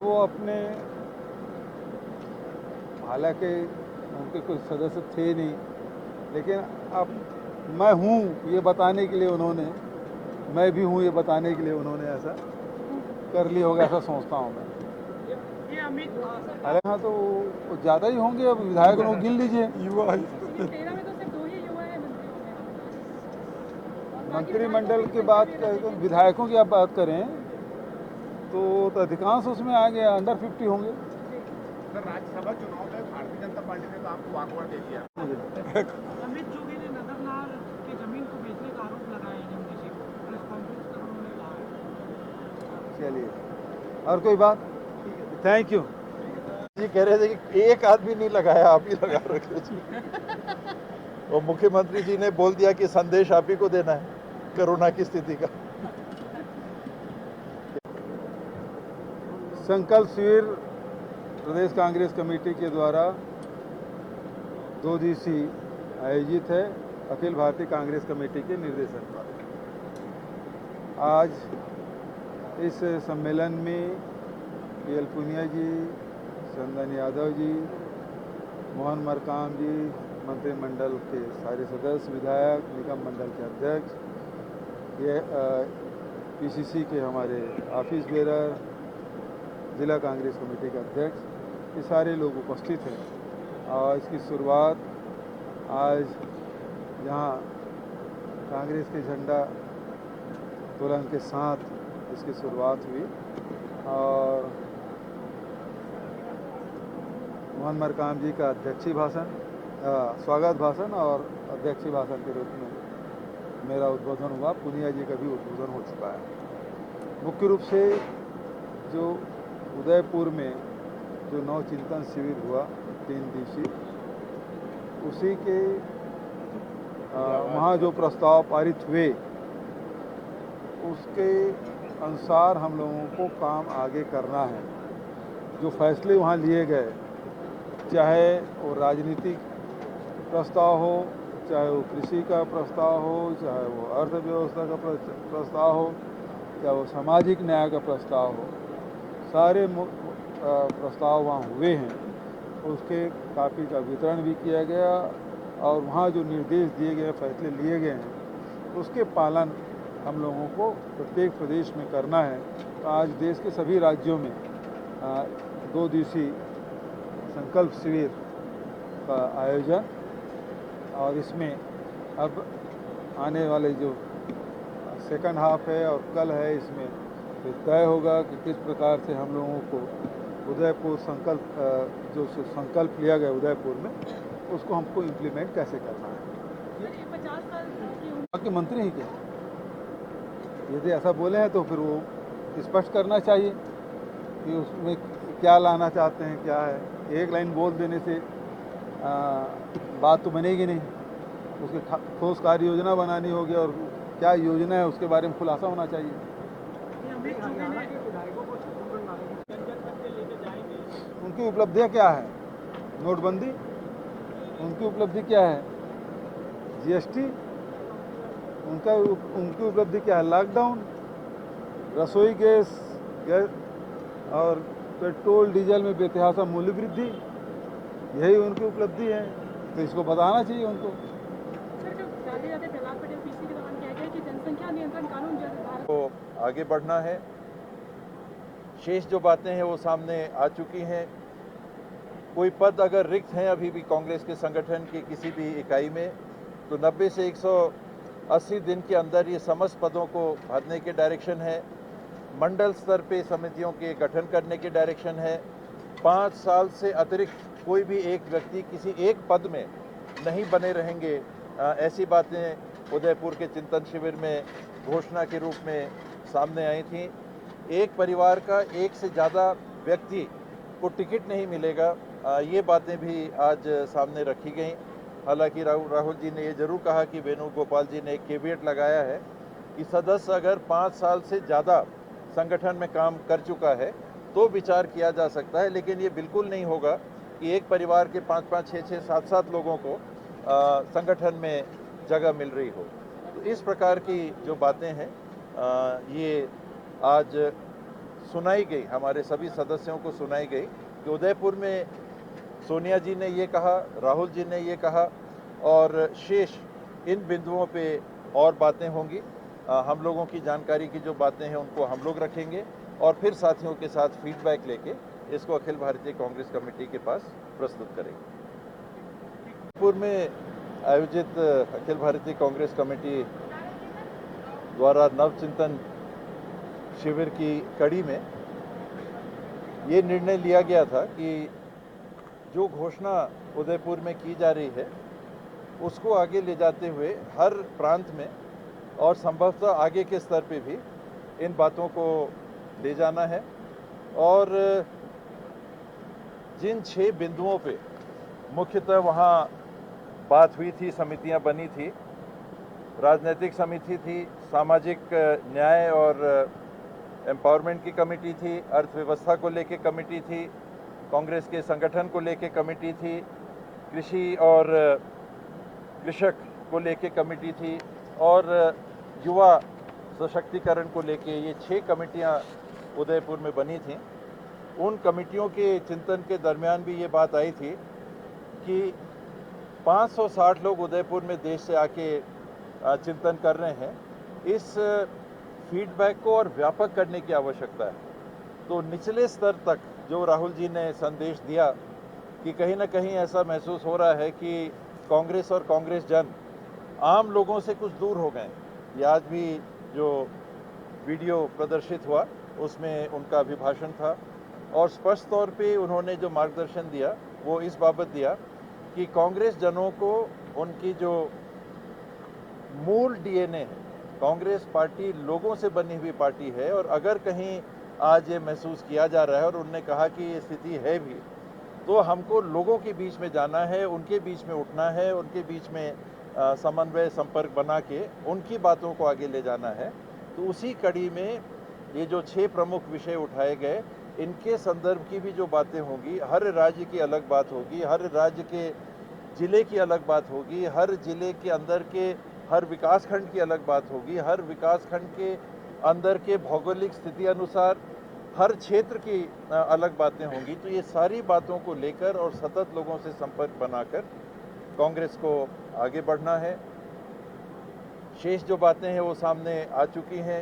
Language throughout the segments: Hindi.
वो अपने, हालांकि उनके कोई सदस्य थे नहीं, लेकिन अब मैं हूँ ये बताने के लिए उन्होंने, मैं भी हूँ ये बताने के लिए उन्होंने ऐसा कर लिया होगा, ऐसा सोचता हूँ मैं। हालांकि हाँ, तो वो ज़्यादा ही होंगे, अब विधायक लोग गिन लीजिए। युवा मंत्रिमंडल की बात करें, विधायकों की आप बात करें तो अधिकांश उसमें आ गया, अंडर 50 होंगे। सर, राज्यसभा चुनाव में भारतीय जनता पार्टी ने तो आपको वाकआउट दे दिया। अमित जोगी ने नंदलाल की जमीन को बेचने का आरोप लगाया एनएमडीसी को, प्रेस कॉन्फ्रेंस कर उन्होंने कहा। चलिए, और कोई बात? थैंक यू जी। कह रहे थे कि एक आदमी नहीं लगाया, आप ही लगा रखे जी। और मुख्यमंत्री जी ने बोल दिया कि संदेश आप ही को देना है कोरोना की स्थिति का। संकल्प शिविर प्रदेश कांग्रेस कमेटी के द्वारा 2 दिवसीय आयोजित है, अखिल भारतीय कांग्रेस कमेटी के निर्देशन पर। आज इस सम्मेलन में पीएल पुनिया जी, चंदन यादव जी, मोहन मरकाम जी, मंत्रिमंडल के सारे सदस्य, विधायक, निगम मंडल के अध्यक्ष, ये पीसीसी के हमारे ऑफिस बेरर, जिला कांग्रेस कमेटी के अध्यक्ष, ये सारे लोग उपस्थित हैं। और इसकी शुरुआत आज जहाँ कांग्रेस के झंडा तोलन के साथ इसकी शुरुआत हुई और मोहन मरकाम जी का अध्यक्षीय भाषण, स्वागत भाषण और अध्यक्षीय भाषण के रूप में मेरा उद्बोधन हुआ। पुनिया जी का भी उद्बोधन हो चुका है। मुख्य रूप से जो उदयपुर में जो नव चिंतन शिविर हुआ 3 दिवसीय, उसी के वहाँ जो प्रस्ताव पारित हुए उसके अनुसार हम लोगों को काम आगे करना है। जो फैसले वहाँ लिए गए, चाहे वो राजनीतिक प्रस्ताव हो, चाहे वो कृषि का प्रस्ताव हो, चाहे वो अर्थव्यवस्था का प्रस्ताव हो, चाहे वो सामाजिक न्याय का प्रस्ताव हो, सारे प्रस्ताव वहाँ हुए हैं। उसके कापी का वितरण भी किया गया और वहाँ जो निर्देश दिए गए, फैसले लिए गए हैं, उसके पालन हम लोगों को प्रत्येक प्रदेश में करना है। तो आज देश के सभी राज्यों में 2 दिवसीय संकल्प शिविर का आयोजन, और इसमें अब आने वाले जो सेकंड हाफ है और कल है, इसमें फिर तय होगा कि किस प्रकार से हम लोगों को उदयपुर संकल्प, जो संकल्प लिया गया उदयपुर में, उसको हमको इम्प्लीमेंट कैसे करना है। 50 साल बाकी मंत्री ही क्या, यदि ऐसा बोले हैं तो फिर वो स्पष्ट करना चाहिए कि उसमें क्या लाना चाहते हैं, क्या है। एक लाइन बोल देने से बात तो बनेगी नहीं, उसके ठोस कार्य योजना बनानी होगी और क्या योजना है उसके बारे में खुलासा होना चाहिए। उनकी उपलब्धियाँ क्या है? नोटबंदी, उनकी उपलब्धि क्या है? जीएसटी, उनकी उपलब्धि क्या है? लॉकडाउन, रसोई गैस और पेट्रोल डीजल में बेतहाशा मूल्य वृद्धि, यही उनकी उपलब्धि है। तो इसको बताना चाहिए उनको। तो आगे बढ़ना है। शेष जो बातें हैं वो सामने आ चुकी हैं। कोई पद अगर रिक्त हैं अभी भी कांग्रेस के संगठन की किसी भी इकाई में, तो 90 से 180 दिन के अंदर ये समस्त पदों को भरने के डायरेक्शन है। मंडल स्तर पे समितियों के गठन करने के डायरेक्शन है। 5 साल से अतिरिक्त कोई भी एक व्यक्ति किसी एक पद में नहीं बने रहेंगे, ऐसी बातें उदयपुर के चिंतन शिविर में घोषणा के रूप में सामने आई थी। एक परिवार का एक से ज़्यादा व्यक्ति को टिकट नहीं मिलेगा, ये बातें भी आज सामने रखी गई। हालांकि राहुल जी ने ये जरूर कहा कि वेणुगोपाल जी ने एक केवियट लगाया है कि सदस्य अगर 5 साल से ज़्यादा संगठन में काम कर चुका है तो विचार किया जा सकता है, लेकिन ये बिल्कुल नहीं होगा कि एक परिवार के 5-5, 6-6, 7-7 लोगों को संगठन में जगह मिल रही हो। तो इस प्रकार की जो बातें हैं, ये आज सुनाई गई, हमारे सभी सदस्यों को सुनाई गई कि उदयपुर में सोनिया जी ने ये कहा, राहुल जी ने ये कहा और शेष इन बिंदुओं पे और बातें होंगी। हम लोगों की जानकारी की जो बातें हैं उनको हम लोग रखेंगे और फिर साथियों के साथ फीडबैक लेके इसको अखिल भारतीय कांग्रेस कमेटी के पास प्रस्तुत करेंगे। उदयपुर में आयोजित अखिल भारतीय कांग्रेस कमेटी द्वारा नवचिंतन शिविर की कड़ी में ये निर्णय लिया गया था कि जो घोषणा उदयपुर में की जा रही है उसको आगे ले जाते हुए हर प्रांत में और संभवतः आगे के स्तर पे भी इन बातों को ले जाना है और जिन 6 बिंदुओं पे मुख्यतः वहाँ बात हुई थी, समितियां बनी थी, राजनीतिक समिति थी, सामाजिक न्याय और एम्पावरमेंट की कमेटी थी, अर्थव्यवस्था को लेके कमेटी थी, कांग्रेस के संगठन को लेके कमेटी थी, कृषि और कृषक को लेके कमेटी थी और युवा सशक्तिकरण को लेके ये 6 कमेटियां उदयपुर में बनी थीं। उन कमेटियों के चिंतन के दरमियान भी ये बात आई थी कि 560 लोग उदयपुर में देश से आके चिंतन कर रहे हैं। इस फीडबैक को और व्यापक करने की आवश्यकता है। तो निचले स्तर तक जो राहुल जी ने संदेश दिया कि कहीं ना कहीं ऐसा महसूस हो रहा है कि कांग्रेस और कांग्रेस जन आम लोगों से कुछ दूर हो गए। ये आज भी जो वीडियो प्रदर्शित हुआ उसमें उनका अभिभाषण था और स्पष्ट तौर पे उन्होंने जो मार्गदर्शन दिया वो इस बाबत दिया कि कांग्रेस जनों को उनकी जो मूल डीएनए है, कांग्रेस पार्टी लोगों से बनी हुई पार्टी है और अगर कहीं आज ये महसूस किया जा रहा है और उन्होंने कहा कि ये स्थिति है भी, तो हमको लोगों के बीच में जाना है, उनके बीच में उठना है, उनके बीच में समन्वय संपर्क बना के उनकी बातों को आगे ले जाना है। तो उसी कड़ी में ये जो 6 प्रमुख विषय उठाए गए, इनके संदर्भ की भी जो बातें होंगी, हर राज्य की अलग बात होगी, हर राज्य के जिले की अलग बात होगी, हर जिले के अंदर के हर विकासखंड की अलग बात होगी, हर विकासखंड के अंदर के भौगोलिक स्थिति अनुसार हर क्षेत्र की अलग बातें होंगी। तो ये सारी बातों को लेकर और सतत लोगों से संपर्क बनाकर कांग्रेस को आगे बढ़ना है। शेष जो बातें हैं वो सामने आ चुकी हैं।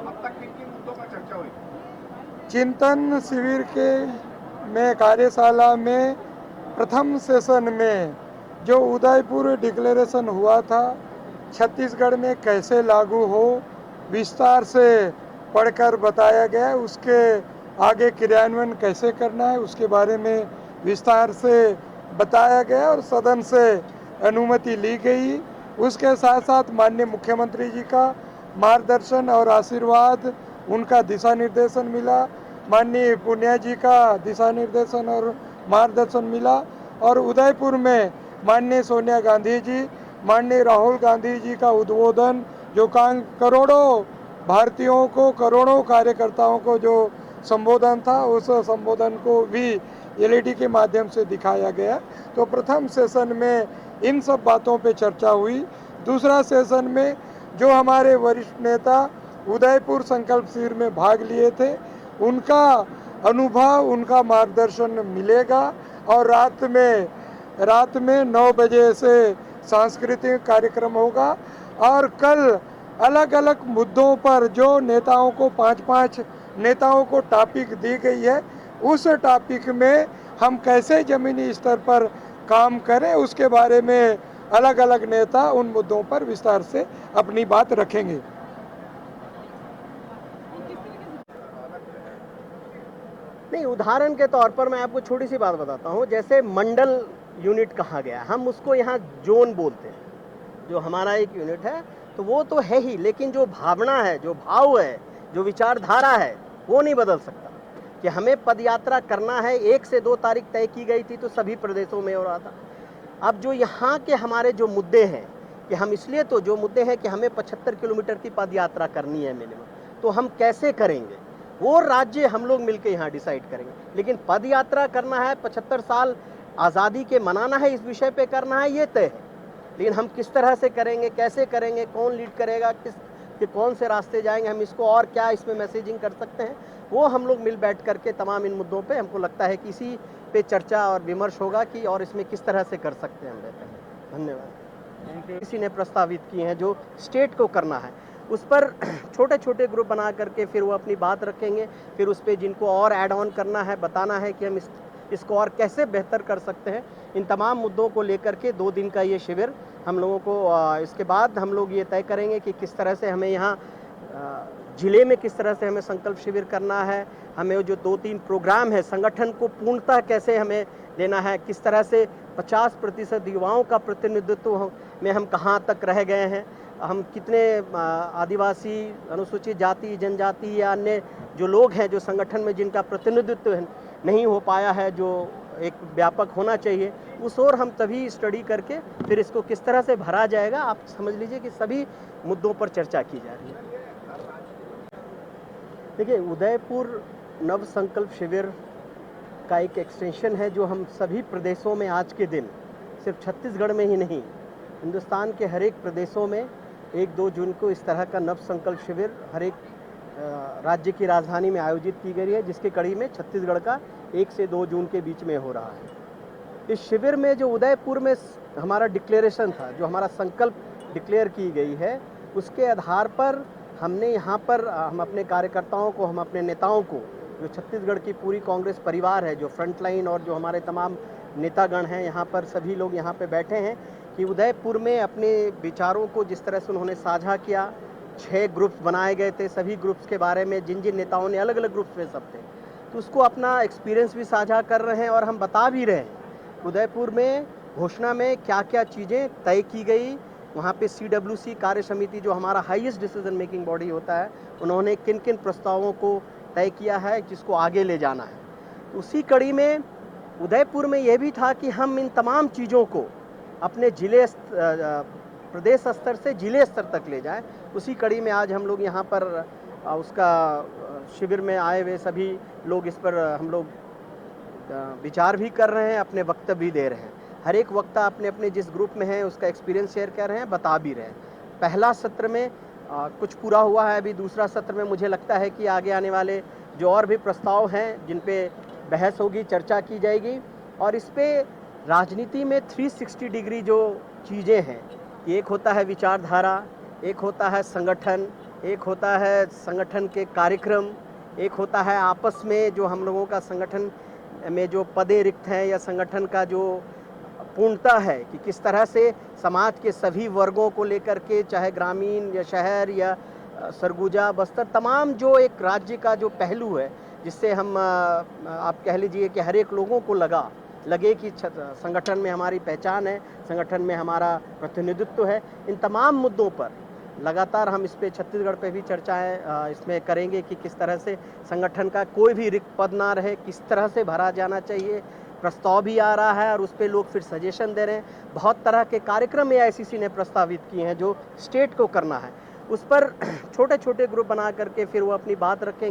अब तक किन मुद्दों पर चर्चा हुई? चिंतन शिविर के में कार्यशाला में प्रथम सेशन में जो उदयपुर डिक्लेरेशन हुआ था, छत्तीसगढ़ में कैसे लागू हो विस्तार से पढ़कर बताया गया। उसके आगे क्रियान्वयन कैसे करना है उसके बारे में विस्तार से बताया गया और सदन से अनुमति ली गई। उसके साथ साथ माननीय मुख्यमंत्री जी का मार्गदर्शन और आशीर्वाद, उनका दिशा निर्देशन मिला, माननीय पुनिया जी का दिशा निर्देशन और मार्गदर्शन मिला और उदयपुर में माननीय सोनिया गांधी जी, माननीय राहुल गांधी जी का उद्बोधन, जो करोड़ों भारतीयों को, करोड़ों कार्यकर्ताओं को जो संबोधन था, उस संबोधन को भी एलईडी के माध्यम से दिखाया गया। तो प्रथम सेशन में इन सब बातों पे चर्चा हुई। दूसरा सेशन में जो हमारे वरिष्ठ नेता उदयपुर संकल्प शिविर में भाग लिए थे, उनका अनुभव, उनका मार्गदर्शन मिलेगा और रात में 9 बजे से सांस्कृतिक कार्यक्रम होगा और कल अलग अलग मुद्दों पर जो नेताओं को 5-5 नेताओं को टॉपिक दी गई है, उस टॉपिक में हम कैसे जमीनी स्तर पर काम करें उसके बारे में अलग अलग नेता उन मुद्दों पर विस्तार से अपनी बात रखेंगे। नहीं, उदाहरण के तौर पर मैं आपको छोटी सी बात बताता हूँ। जैसे मंडल यूनिट कहा गया, हम उसको यहाँ जोन बोलते हैं, जो हमारा एक यूनिट है, तो वो तो है ही, लेकिन जो भावना है, जो भाव है, जो विचारधारा है, वो नहीं बदल सकता। कि हमें पदयात्रा करना है, 1 से 2 तारीख तय की गई थी तो सभी प्रदेशों में हो रहा था। अब जो यहाँ के हमारे जो मुद्दे हैं कि हम इसलिए तो जो मुद्दे हैं कि हमें 75 किलोमीटर की पदयात्रा करनी है मिनिमम, तो हम कैसे करेंगे वो राज्य हम लोग मिलकर यहाँ डिसाइड करेंगे। लेकिन पदयात्रा करना है, 75 साल आज़ादी के मनाना है, इस विषय पे करना है, ये तय है। लेकिन हम किस तरह से करेंगे, कैसे करेंगे, कौन लीड करेगा, किस कि कौन से रास्ते जाएंगे, हम इसको और क्या इसमें मैसेजिंग कर सकते हैं, वो हम लोग मिल बैठ करके तमाम इन मुद्दों पे हमको लगता है कि इसी पे चर्चा और विमर्श होगा कि और इसमें किस तरह से कर सकते हैं हम बेहतर। धन्यवाद। किसी ने प्रस्तावित किए हैं जो स्टेट को करना है, उस पर छोटे छोटे ग्रुप बना करके फिर वो अपनी बात रखेंगे, फिर उस पर जिनको और ऐड ऑन करना है, बताना है कि हम इसको और कैसे बेहतर कर सकते हैं, इन तमाम मुद्दों को लेकर के 2 दिन का ये शिविर हम लोगों को, इसके बाद हम लोग ये तय करेंगे कि किस तरह से हमें यहाँ जिले में किस तरह से हमें संकल्प शिविर करना है, हमें जो 2-3 प्रोग्राम है संगठन को पूर्णतः कैसे हमें देना है, किस तरह से 50% युवाओं का प्रतिनिधित्व में हम कहाँ तक रह गए हैं, हम कितने आदिवासी, अनुसूचित जाति जनजाति या अन्य जो लोग हैं जो संगठन में जिनका प्रतिनिधित्व नहीं हो पाया है, जो एक व्यापक होना चाहिए, उस ओर हम तभी स्टडी करके फिर इसको किस तरह से भरा जाएगा। आप समझ लीजिए कि सभी मुद्दों पर चर्चा की जा रही है। देखिए, उदयपुर नव संकल्प शिविर का एक एक्सटेंशन है जो हम सभी प्रदेशों में आज के दिन, सिर्फ छत्तीसगढ़ में ही नहीं, हिंदुस्तान के हर एक प्रदेशों में 1-2 जून को इस तरह का नव संकल्प शिविर हर एक राज्य की राजधानी में आयोजित की गई है, जिसके कड़ी में छत्तीसगढ़ का 1 से 2 जून के बीच में हो रहा है। इस शिविर में जो उदयपुर में हमारा डिक्लेरेशन था, जो हमारा संकल्प डिक्लेयर की गई है, उसके आधार पर हमने यहाँ पर हम अपने कार्यकर्ताओं को, हम अपने नेताओं को, जो छत्तीसगढ़ की पूरी कांग्रेस परिवार है, जो फ्रंटलाइन और जो हमारे तमाम नेतागण हैं, यहाँ पर सभी लोग यहाँ पे बैठे हैं कि उदयपुर में अपने विचारों को जिस तरह से उन्होंने साझा किया, 6 ग्रुप्स बनाए गए थे, सभी ग्रुप्स के बारे में जिन जिन नेताओं ने अलग अलग ग्रुप्स में सब थे, तो उसको अपना एक्सपीरियंस भी साझा कर रहे हैं और हम बता भी रहे हैं उदयपुर में घोषणा में क्या क्या चीज़ें तय की गई, वहाँ पे CWC कार्य समिति जो हमारा हाईएस्ट डिसीजन मेकिंग बॉडी होता है, उन्होंने किन किन प्रस्तावों को तय किया है जिसको आगे ले जाना है। उसी कड़ी में उदयपुर में यह भी था कि हम इन तमाम चीज़ों को अपने जिले प्रदेश स्तर से जिले स्तर तक ले जाएं। उसी कड़ी में आज हम लोग यहाँ पर उसका शिविर में आए हुए सभी लोग इस पर हम लोग विचार भी कर रहे हैं, अपने वक्तव्य भी दे रहे हैं। हर एक वक्ता अपने अपने जिस ग्रुप में है उसका एक्सपीरियंस शेयर कर रहे हैं, बता भी रहे हैं। पहला सत्र में कुछ पूरा हुआ है, अभी दूसरा सत्र में मुझे लगता है कि आगे आने वाले जो और भी प्रस्ताव हैं जिन पे बहस होगी, चर्चा की जाएगी, और इस पे राजनीति में 360 डिग्री जो चीज़ें हैं, एक होता है विचारधारा, एक होता है संगठन, एक होता है संगठन के कार्यक्रम, एक होता है आपस में जो हम लोगों का संगठन में जो पदें रिक्त हैं या संगठन का जो पूर्णता है कि किस तरह से समाज के सभी वर्गों को लेकर के, चाहे ग्रामीण या शहर या सरगुजा बस्तर, तमाम जो एक राज्य का जो पहलू है, जिससे हम आप कह लीजिए कि हर एक लोगों को लगे कि संगठन में हमारी पहचान है, संगठन में हमारा प्रतिनिधित्व है। इन तमाम मुद्दों पर लगातार हम इस पे छत्तीसगढ़ पे भी चर्चाएं इसमें करेंगे कि किस तरह से संगठन का कोई भी रिक्त पद ना रहे, किस तरह से भरा जाना चाहिए। प्रस्ताव भी आ रहा है और उस पे लोग फिर सजेशन दे रहे हैं। बहुत तरह के कार्यक्रम AICC ने प्रस्तावित किए हैं जो स्टेट को करना है, उस पर छोटे छोटे ग्रुप बना करके फिर वो अपनी बात रखेंगे।